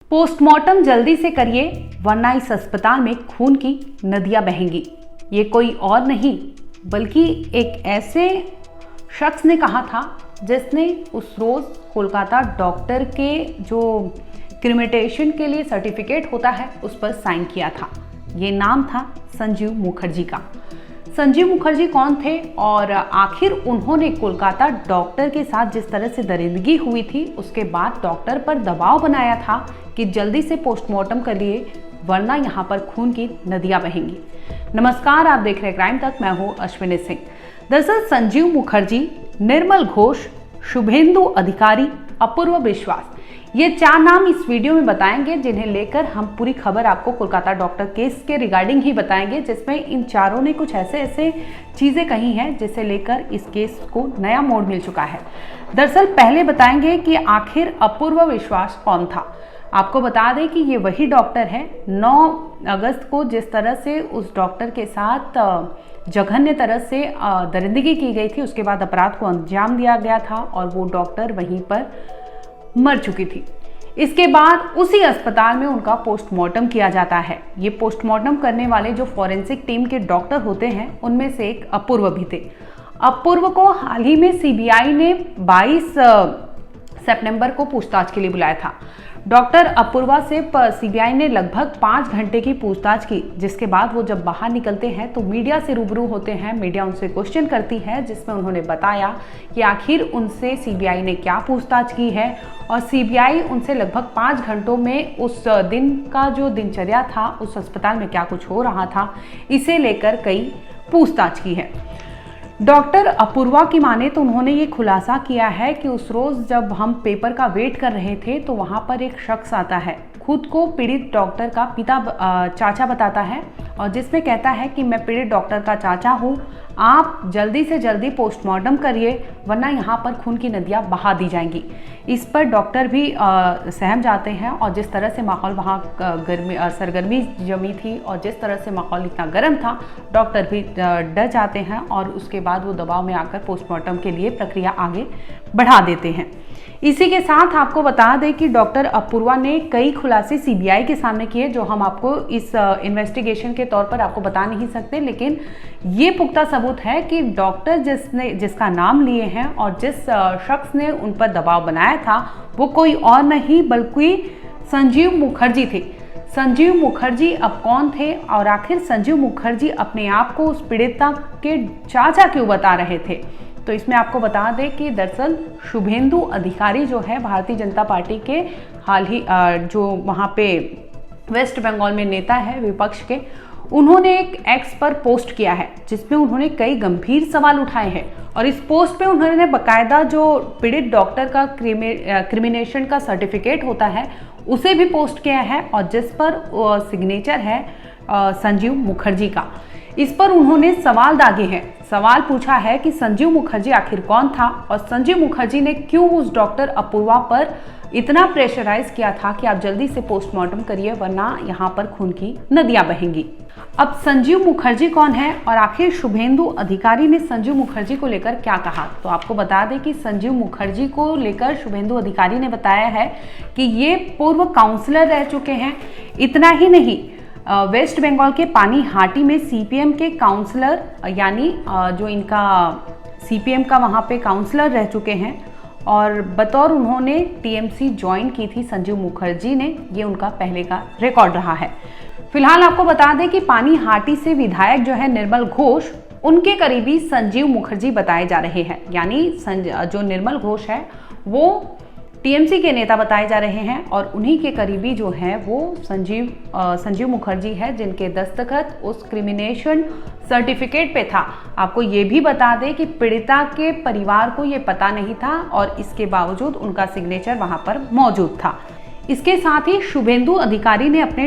Postmortem जल्दी से करिए वरना इस अस्पताल में खून की नदियां बहेंगी। ये कोई और नहीं बल्कि एक ऐसे शख्स ने कहा था जिसने उस रोज कोलकाता डॉक्टर के जो क्रिमिटेशन के लिए सर्टिफिकेट होता है उस पर साइन किया था। ये नाम था संजीव मुखर्जी का। संजीव मुखर्जी कौन थे और आखिर उन्होंने कोलकाता डॉक्टर के साथ जिस तरह से दरिंदगी हुई थी उसके बाद डॉक्टर पर दबाव बनाया था कि जल्दी से पोस्टमार्टम करिए वरना यहाँ पर खून की नदियां बहेंगी। नमस्कार, आप देख रहे हैं क्राइम तक। मैं हूँ अश्विनी सिंह। दरअसल संजीव मुखर्जी, निर्मल घोष, शुभेंदु अधिकारी, अपूर्व विश्वास, ये 4 नाम इस वीडियो में बताएंगे जिन्हें लेकर हम पूरी खबर आपको कोलकाता डॉक्टर केस के रिगार्डिंग ही बताएंगे, जिसमें इन चारों ने कुछ ऐसे चीज़ें कही हैं जिसे लेकर इस केस को नया मोड़ मिल चुका है। दरअसल पहले बताएंगे कि आखिर अपूर्व विश्वास कौन था। आपको बता दें कि ये वही डॉक्टर है 9 अगस्त को जिस तरह से उस डॉक्टर के साथ जघन्य तरह से दरिंदगी की गई थी, उसके बाद अपराध को अंजाम दिया गया था और वो डॉक्टर वहीं पर मर चुकी थी। इसके बाद उसी अस्पताल में उनका पोस्टमार्टम किया जाता है। ये पोस्टमार्टम करने वाले जो फॉरेंसिक टीम के डॉक्टर होते हैं उनमें से एक अपूर्व भी थे। अपूर्व को हाल ही में सीबीआई ने 22 सितंबर को पूछताछ के लिए बुलाया था। डॉक्टर अपूर्वा से सीबीआई ने लगभग 5 घंटे की पूछताछ की, जिसके बाद वो जब बाहर निकलते हैं तो मीडिया से रूबरू होते हैं। मीडिया उनसे क्वेश्चन करती है जिसमें उन्होंने बताया कि आखिर उनसे सीबीआई ने क्या पूछताछ की है और सीबीआई उनसे लगभग 5 घंटों में उस दिन का जो दिनचर्या था, उस अस्पताल में क्या कुछ हो रहा था, इसे लेकर कई पूछताछ की है। डॉक्टर अपूर्वा की माने तो उन्होंने ये खुलासा किया है कि उस रोज़ जब हम पेपर का वेट कर रहे थे तो वहाँ पर एक शख्स आता है, खुद को पीड़ित डॉक्टर का चाचा बताता है और जिसमें कहता है कि मैं पीड़ित डॉक्टर का चाचा हूँ, आप जल्दी से जल्दी पोस्टमार्टम करिए वरना यहाँ पर खून की नदियाँ बहा दी जाएंगी। इस पर डॉक्टर भी सहम जाते हैं और जिस तरह से माहौल वहाँ सरगर्मी जमी थी और जिस तरह से माहौल इतना गर्म था, डॉक्टर भी डर जाते हैं और उसके बाद वो दबाव में आकर पोस्टमार्टम के लिए प्रक्रिया आगे बढ़ा देते हैं। इसी के साथ आपको बता दें कि डॉक्टर अपूर्वा ने कई खुलासे सीबीआई के सामने किए जो हम आपको इस इन्वेस्टिगेशन के तौर पर आपको बता नहीं सकते, लेकिन ये पुख्ता सबूत है कि डॉक्टर जिसका नाम लिए हैं और जिस शख्स ने उन पर दबाव बनाया था वो कोई और नहीं बल्कि संजीव मुखर्जी थे। संजीव मुखर्जी अब कौन थे और आखिर संजीव मुखर्जी अपने आप को उस पीड़िता के चाचा क्यों बता रहे थे? तो इसमें आपको बता दें कि दरअसल शुभेंदु अधिकारी जो है भारतीय जनता पार्टी के हाल ही जो वहाँ पे वेस्ट बंगाल में नेता है विपक्ष के, उन्होंने एक एक्स पर पोस्ट किया है जिसमें उन्होंने कई गंभीर सवाल उठाए हैं और इस पोस्ट पे उन्होंने बाकायदा जो पीड़ित डॉक्टर का क्रिमिनेशन का सर्टिफिकेट होता है उसे भी पोस्ट किया है और जिस पर सिग्नेचर है संजीव मुखर्जी का। इस पर उन्होंने सवाल दागे हैं, सवाल पूछा है कि संजीव मुखर्जी आखिर कौन था और संजीव मुखर्जी ने क्यों उस डॉक्टर अपूर्वा पर इतना प्रेशराइज किया था कि आप जल्दी से पोस्टमार्टम करिए वरना यहाँ पर खून की नदियां बहेंगी। अब संजीव मुखर्जी कौन है और आखिर शुभेंदु अधिकारी ने संजीव मुखर्जी को लेकर क्या कहा, तो आपको बता दें कि संजीव मुखर्जी को लेकर शुभेंदु अधिकारी ने बताया है कि ये पूर्व काउंसलर रह चुके हैं। इतना ही नहीं, वेस्ट बंगाल के पानीहाटी में सीपीएम के काउंसलर यानी जो इनका सीपीएम का वहाँ पे काउंसलर रह चुके हैं और बतौर उन्होंने टीएमसी ज्वाइन की थी संजीव मुखर्जी ने, ये उनका पहले का रिकॉर्ड रहा है। फिलहाल आपको बता दें कि पानीहाटी से विधायक जो है निर्मल घोष, उनके करीबी संजीव मुखर्जी बताए जा रहे हैं। यानी जो निर्मल घोष है वो टीएमसी के नेता बताए जा रहे हैं और उन्हीं के करीबी जो है वो संजीव मुखर्जी है जिनके दस्तखत उस क्रिमिनेशन सर्टिफिकेट पे था। आपको ये भी बता दें कि पीड़िता के परिवार को ये पता नहीं था और इसके बावजूद उनका सिग्नेचर वहां पर मौजूद था। इसके साथ ही शुभेंदु अधिकारी ने अपने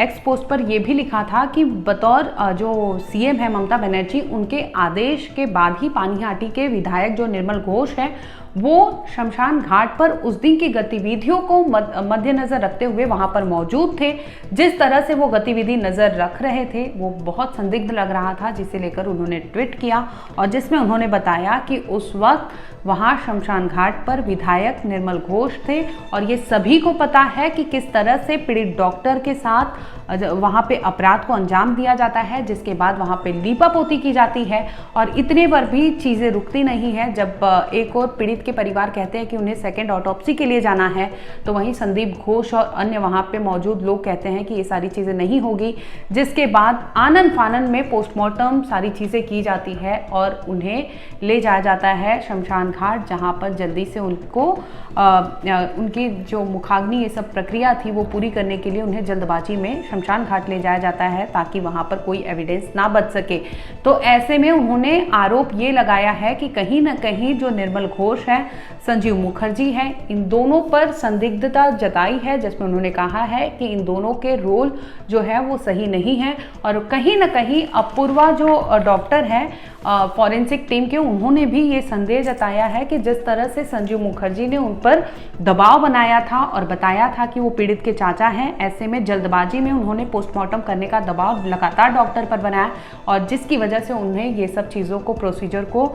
एक्स पोस्ट पर यह भी लिखा था कि बतौर जो सीएम है ममता बनर्जी, उनके आदेश के बाद ही पानीहाटी के विधायक जो निर्मल घोष है वो शमशान घाट पर उस दिन की गतिविधियों को मद्देनजर रखते हुए वहां पर मौजूद थे। जिस तरह से वो गतिविधि नजर रख रहे थे वो बहुत संदिग्ध लग रहा था, जिसे लेकर उन्होंने ट्वीट किया और जिसमें उन्होंने बताया कि उस वक्त वहाँ शमशान घाट पर विधायक निर्मल घोष थे और ये सभी को पता है कि किस तरह से पीड़ित डॉक्टर के साथ वहाँ पे अपराध को अंजाम दिया जाता है, जिसके बाद वहाँ पे लीपापोती की जाती है। और इतने पर भी चीज़ें रुकती नहीं है। जब एक और पीड़ित के परिवार कहते हैं कि उन्हें सेकेंड ऑटोप्सी के लिए जाना है, तो वहीं संदीप घोष और अन्य वहाँ पे मौजूद लोग कहते हैं कि ये सारी चीज़ें नहीं होगी, जिसके बाद आनन फानन में पोस्टमार्टम सारी चीज़ें की जाती है और उन्हें ले जाया जाता है शमशान घाट, जहाँ पर जल्दी से उनको उनकी जो मुखाग्नि ये सब प्रक्रिया थी वो पूरी करने के लिए उन्हें जल्दबाजी में शमशान घाट ले जाया जाता है, ताकि वहाँ पर कोई एविडेंस ना बच सके। तो ऐसे में उन्होंने आरोप ये लगाया है कि कहीं ना कहीं जो निर्मल घोष है, संजीव मुखर्जी है, इन दोनों पर संदिग्धता जताई है, जिसमें उन्होंने कहा है कि इन दोनों के रोल जो है वो सही नहीं है। और कहीं ना कहीं अपूर्वा जो डॉक्टर है फॉरेंसिक टीम के, उन्होंने भी ये संदेह जताया है कि जिस तरह से संजीव मुखर्जी ने उन पर दबाव बनाया था और बताया था कि वो पीड़ित के चाचा हैं, ऐसे में जल्दबाजी में उन्होंने पोस्टमार्टम करने का दबाव लगातार डॉक्टर पर बनाया और जिसकी वजह से उन्हें ये सब चीज़ों को, प्रोसीजर को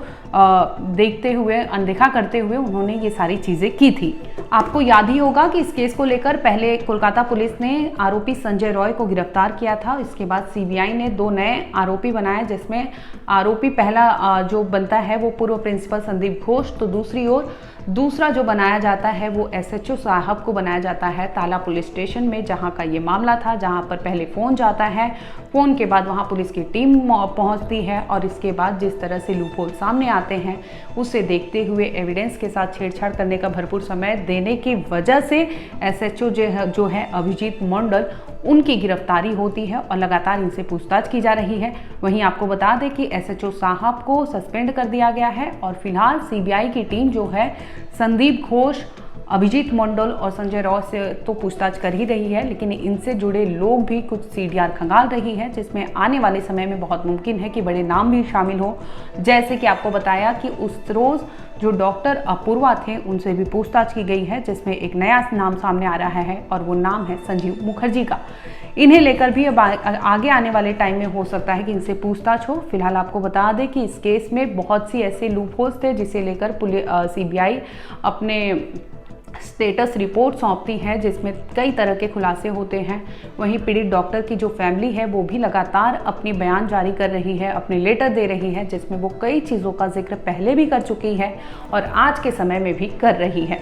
देखते हुए, अनदेखा करते हुए उन्होंने ये सारी चीज़ें की थी। आपको याद ही होगा कि इस केस को लेकर पहले कोलकाता पुलिस ने आरोपी संजय रॉय को गिरफ्तार किया था। इसके बाद सीबीआई ने 2 नए आरोपी बनाए, जिसमें आरोपी पहला जो बनता है वो पूर्व प्रिंसिपल संदीप घोष, तो दूसरी ओर दूसरा जो बनाया जाता है वो एसएचओ साहब को बनाया जाता है ताला पुलिस स्टेशन में, जहां का ये मामला था, जहां पर पहले फ़ोन जाता है, फ़ोन के बाद वहां पुलिस की टीम पहुंचती है और इसके बाद जिस तरह से लूपहोल सामने आते हैं उसे देखते हुए एविडेंस के साथ छेड़छाड़ करने का भरपूर समय देने की वजह से एसएचओ जो है अभिजीत मंडल, उनकी गिरफ्तारी होती है और लगातार इनसे पूछताछ की जा रही है। वहीं आपको बता दें कि एसएचओ साहब को सस्पेंड कर दिया गया है और फिलहाल सीबीआई की टीम जो है संदीप घोष, अभिजीत मंडल और संजय रॉय से तो पूछताछ कर ही रही है, लेकिन इनसे जुड़े लोग भी कुछ सीडीआर खंगाल रही है, जिसमें आने वाले समय में बहुत मुमकिन है कि बड़े नाम भी शामिल हो। जैसे कि आपको बताया कि उस रोज़ जो डॉक्टर अपूर्वा थे उनसे भी पूछताछ की गई है, जिसमें एक नया नाम सामने आ रहा है और वो नाम है संजीव मुखर्जी का। इन्हें लेकर भी अब आगे आने वाले टाइम में हो सकता है कि इनसे पूछताछ हो। फिलहाल आपको बता दें कि इस केस में बहुत सी ऐसे लूपहोल्स थे जिसे लेकर सीबीआई अपने स्टेटस रिपोर्ट सौंपती है, जिसमें कई तरह के खुलासे होते हैं। वहीं पीड़ित डॉक्टर की जो फैमिली है वो भी लगातार अपनी बयान जारी कर रही है, अपने लेटर दे रही है, जिसमें वो कई चीज़ों का जिक्र पहले भी कर चुकी है और आज के समय में भी कर रही है।